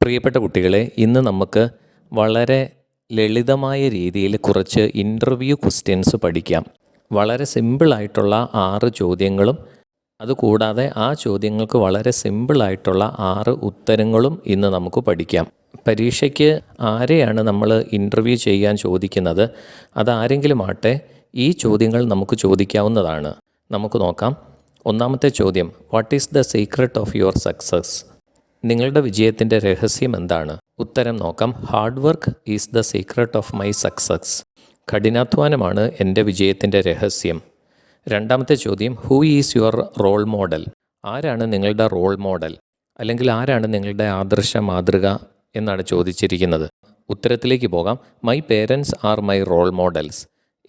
പ്രിയപ്പെട്ട കുട്ടികളെ, ഇന്ന് നമുക്ക് വളരെ ലളിതമായ രീതിയിൽ കുറച്ച് ഇൻ്റർവ്യൂ ക്വസ്റ്റ്യൻസ് പഠിക്കാം. വളരെ സിമ്പിളായിട്ടുള്ള 6 ചോദ്യങ്ങളും അതുകൂടാതെ ആ ചോദ്യങ്ങൾക്ക് വളരെ സിമ്പിളായിട്ടുള്ള 6 ഉത്തരങ്ങളും ഇന്ന് നമുക്ക് പഠിക്കാം. പരീക്ഷയ്ക്ക് ആരെയാണ് നമ്മൾ ഇൻ്റർവ്യൂ ചെയ്യാൻ ചോദിക്കുന്നത്, അതാരെങ്കിലും ആട്ടെ, ഈ ചോദ്യങ്ങൾ നമുക്ക് ചോദിക്കാവുന്നതാണ്. നമുക്ക് നോക്കാം. ഒന്നാമത്തെ ചോദ്യം, what is the secret of your success? നിങ്ങളുടെ വിജയത്തിൻ്റെ രഹസ്യം എന്താണ്? ഉത്തരം നോക്കാം. Hard work is the secret of my success. കഠിനാധ്വാനമാണ് എൻ്റെ വിജയത്തിൻ്റെ രഹസ്യം. രണ്ടാമത്തെ ചോദ്യം, who is your role model? ആരാണ് നിങ്ങളുടെ റോൾ മോഡൽ, അല്ലെങ്കിൽ ആരാണ് നിങ്ങളുടെ ആദർശ മാതൃക എന്നാണ് ചോദിച്ചിരിക്കുന്നത്. ഉത്തരത്തിലേക്ക് പോകാം. My parents are my role models.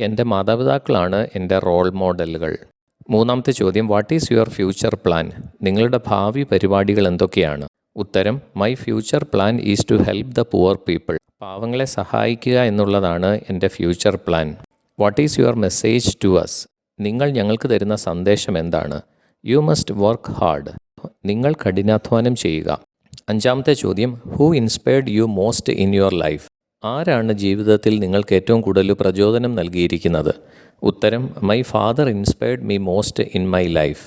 എൻ്റെ മാതാപിതാക്കളാണ് എൻ്റെ റോൾ മോഡലുകൾ. മൂന്നാമത്തെ ചോദ്യം, what is your future plan? നിങ്ങളുടെ ഭാവി പരിപാടികൾ എന്തൊക്കെയാണ്? ഉത്തരം, my future plan is to help the poor people. പാവങ്ങളെ സഹായിക്കുക എന്നുള്ളതാണ് എൻ്റെ future plan. What is your message to us? നിങ്ങൾ ഞങ്ങൾക്ക് തരുന്ന സന്ദേശം എന്താണ്? You must work hard. നിങ്ങൾ കഠിനാധ്വാനം ചെയ്യുക. അഞ്ചാമത്തെ ചോദ്യം, who inspired you most in your life? ആരാണ് ജീവിതത്തിൽ നിങ്ങൾക്ക് ഏറ്റവും കൂടുതൽ പ്രചോദനം നൽകിയിരിക്കുന്നത്? ഉത്തരം, my father inspired me most in my life.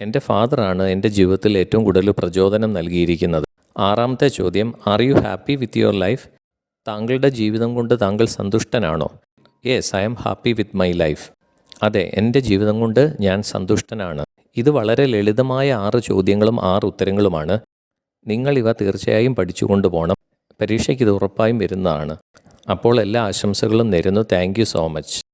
എൻ്റെ ഫാദറാണ് എൻ്റെ ജീവിതത്തിൽ ഏറ്റവും കൂടുതൽ പ്രചോദനം നൽകിയിരിക്കുന്നത്. ആറാമത്തെ ചോദ്യം, are you happy with your life? താങ്കളുടെ ജീവിതം കൊണ്ട് താങ്കൾ സന്തുഷ്ടനാണോ? Yes, I am happy with my life. അതെ, എൻ്റെ ജീവിതം കൊണ്ട് ഞാൻ സന്തുഷ്ടനാണ്. ഇത് വളരെ ലളിതമായ 6 ചോദ്യങ്ങളും 6 ഉത്തരങ്ങളുമാണ്. നിങ്ങളിവ തീർച്ചയായും പഠിച്ചുകൊണ്ട് പോകണം. പരീക്ഷയ്ക്ക് ഇത് ഉറപ്പായും വരുന്നതാണ്. അപ്പോൾ എല്ലാ ആശംസകളും നേരുന്നു. Thank you so much.